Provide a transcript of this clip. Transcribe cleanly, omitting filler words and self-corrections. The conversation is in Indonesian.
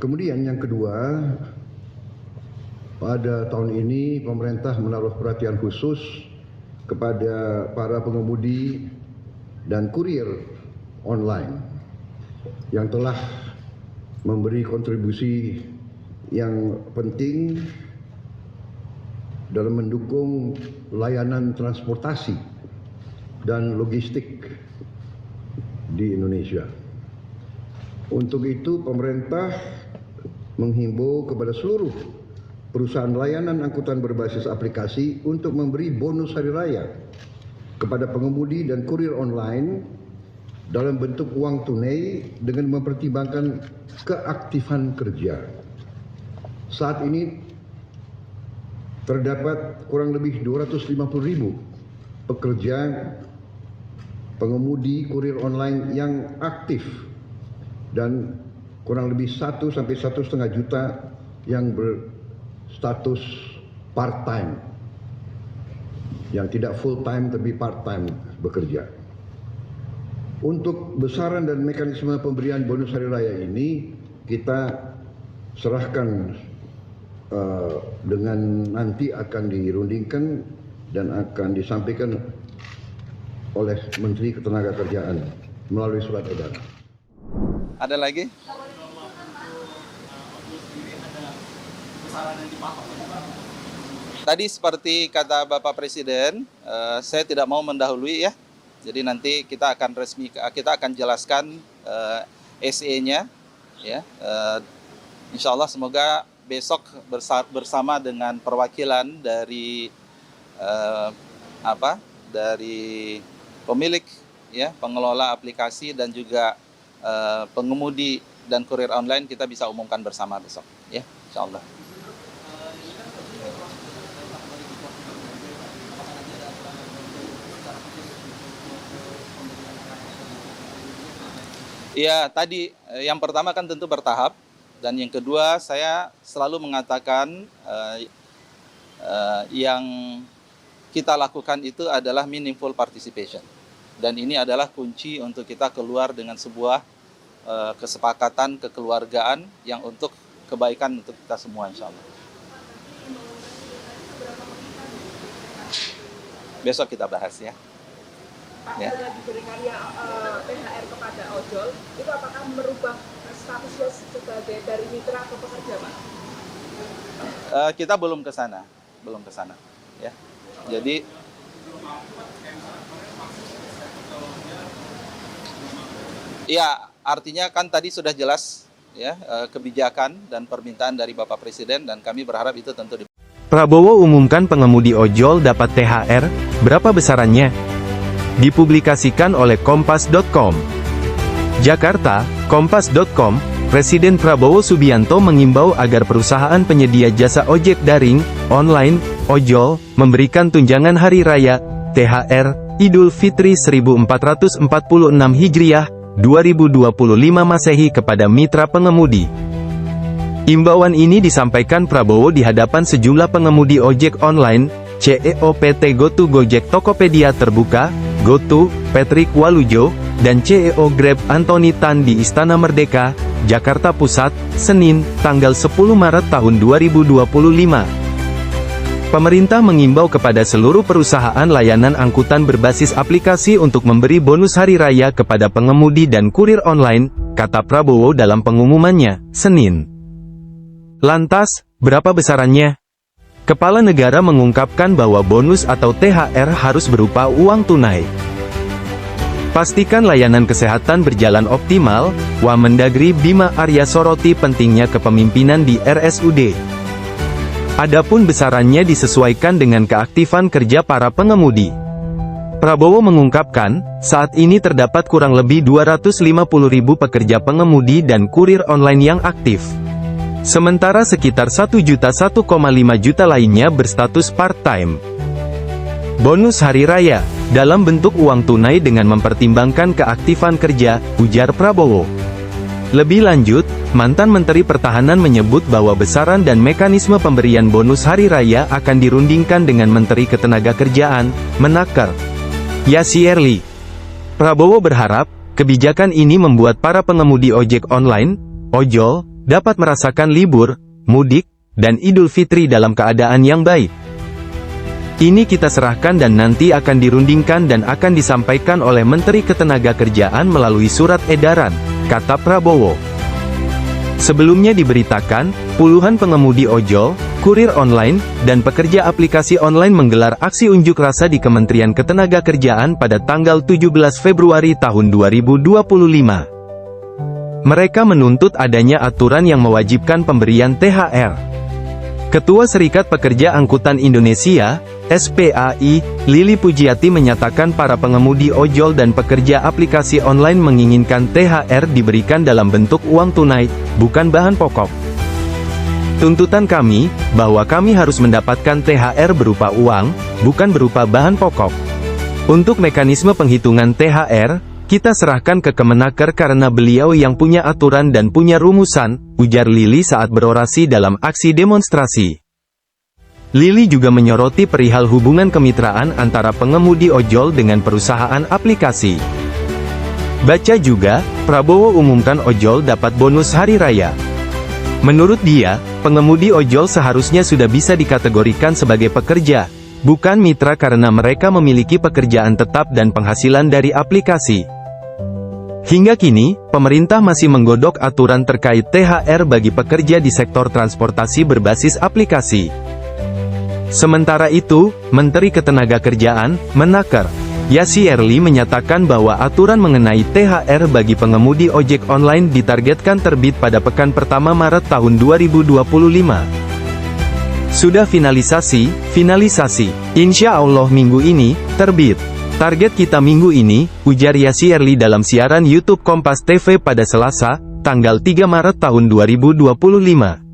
Kemudian yang kedua, pada tahun ini pemerintah menaruh perhatian khusus kepada para pengemudi dan kurir online yang telah memberi kontribusi yang penting dalam mendukung layanan transportasi dan logistik di Indonesia. Untuk itu pemerintah menghimbau kepada seluruh perusahaan layanan angkutan berbasis aplikasi untuk memberi bonus hari raya kepada pengemudi dan kurir online dalam bentuk uang tunai dengan mempertimbangkan keaktifan kerja. Saat ini terdapat kurang lebih 250.000 pekerja pengemudi kurir online yang aktif dan kurang lebih 1 sampai 1,5 juta yang berstatus part-time, yang tidak full-time tapi part-time bekerja. Untuk besaran dan mekanisme pemberian bonus hari raya ini kita serahkan dengan nanti akan dirundingkan dan akan disampaikan oleh Menteri Ketenagakerjaan melalui surat edaran. Ada lagi? Tadi seperti kata Bapak Presiden, saya tidak mau mendahului ya. Jadi nanti kita akan jelaskan SE-nya ya. Insya Allah semoga besok bersama dengan perwakilan dari dari pemilik ya, pengelola aplikasi dan juga pengemudi dan kurir online kita bisa umumkan bersama besok ya, insya Allah. Ya, tadi yang pertama kan tentu bertahap, dan yang kedua saya selalu mengatakan yang kita lakukan itu adalah meaningful participation, dan ini adalah kunci untuk kita keluar dengan sebuah kesepakatan kekeluargaan yang untuk kebaikan untuk kita semua, insya Allah. Besok kita bahas ya. Pak, dengan diberikannya THR kepada ojol, itu apakah merubah statusnya sebagai dari mitra ke pekerja, Pak? Kita belum ke sana, ya. Jadi ya, artinya kan tadi sudah jelas ya kebijakan dan permintaan dari Bapak Presiden, dan kami berharap itu tentu Prabowo umumkan pengemudi ojol dapat THR, berapa besarannya? Dipublikasikan oleh Kompas.com. Jakarta, Kompas.com, Presiden Prabowo Subianto mengimbau agar perusahaan penyedia jasa ojek daring, online, ojol, memberikan tunjangan hari raya, THR, Idul Fitri 1446 Hijriah, 2025 Masehi kepada mitra pengemudi. Imbauan ini disampaikan Prabowo di hadapan sejumlah pengemudi ojek online, CEO PT GoTo Gojek Tokopedia Terbuka, GoTo, Patrick Walujo, dan CEO Grab Anthony Tan di Istana Merdeka, Jakarta Pusat, Senin, tanggal 10 Maret tahun 2025. Pemerintah mengimbau kepada seluruh perusahaan layanan angkutan berbasis aplikasi untuk memberi bonus hari raya kepada pengemudi dan kurir online, kata Prabowo dalam pengumumannya, Senin. Lantas, berapa besarannya? Kepala negara mengungkapkan bahwa bonus atau THR harus berupa uang tunai. Pastikan layanan kesehatan berjalan optimal, Wamendagri Bima Arya soroti pentingnya kepemimpinan di RSUD. Adapun besarannya disesuaikan dengan keaktifan kerja para pengemudi. Prabowo mengungkapkan, saat ini terdapat kurang lebih 250.000 pekerja pengemudi dan kurir online yang aktif. Sementara sekitar 1,1,5 juta lainnya berstatus part-time. Bonus hari raya, dalam bentuk uang tunai dengan mempertimbangkan keaktifan kerja, ujar Prabowo. Lebih lanjut, mantan Menteri Pertahanan menyebut bahwa besaran dan mekanisme pemberian bonus hari raya akan dirundingkan dengan Menteri Ketenagakerjaan, Menaker, Yasirli. Prabowo berharap, kebijakan ini membuat para pengemudi ojek online, ojol, dapat merasakan libur, mudik, dan Idul Fitri dalam keadaan yang baik. Ini kita serahkan dan nanti akan dirundingkan dan akan disampaikan oleh Menteri Ketenagakerjaan melalui surat edaran, kata Prabowo. Sebelumnya diberitakan, puluhan pengemudi ojol, kurir online, dan pekerja aplikasi online menggelar aksi unjuk rasa di Kementerian Ketenagakerjaan pada tanggal 17 Februari tahun 2025. Mereka menuntut adanya aturan yang mewajibkan pemberian THR. Ketua Serikat Pekerja Angkutan Indonesia, SPAI, Lili Pujiati menyatakan para pengemudi ojol dan pekerja aplikasi online menginginkan THR diberikan dalam bentuk uang tunai, bukan bahan pokok. Tuntutan kami, bahwa kami harus mendapatkan THR berupa uang, bukan berupa bahan pokok. Untuk mekanisme penghitungan THR, kita serahkan ke Kemenaker karena beliau yang punya aturan dan punya rumusan, ujar Lili saat berorasi dalam aksi demonstrasi. Lili juga menyoroti perihal hubungan kemitraan antara pengemudi ojol dengan perusahaan aplikasi. Baca juga, Prabowo umumkan ojol dapat bonus hari raya. Menurut dia, pengemudi ojol seharusnya sudah bisa dikategorikan sebagai pekerja, bukan mitra karena mereka memiliki pekerjaan tetap dan penghasilan dari aplikasi. Hingga kini, pemerintah masih menggodok aturan terkait THR bagi pekerja di sektor transportasi berbasis aplikasi. Sementara itu, Menteri Ketenagakerjaan, Menaker, Yassi-Erli menyatakan bahwa aturan mengenai THR bagi pengemudi ojek online ditargetkan terbit pada pekan pertama Maret tahun 2025. Sudah finalisasi, insya Allah minggu ini, terbit. Target kita minggu ini, ujar Yassi-Erli dalam siaran YouTube Kompas TV pada Selasa, tanggal 3 Maret tahun 2025.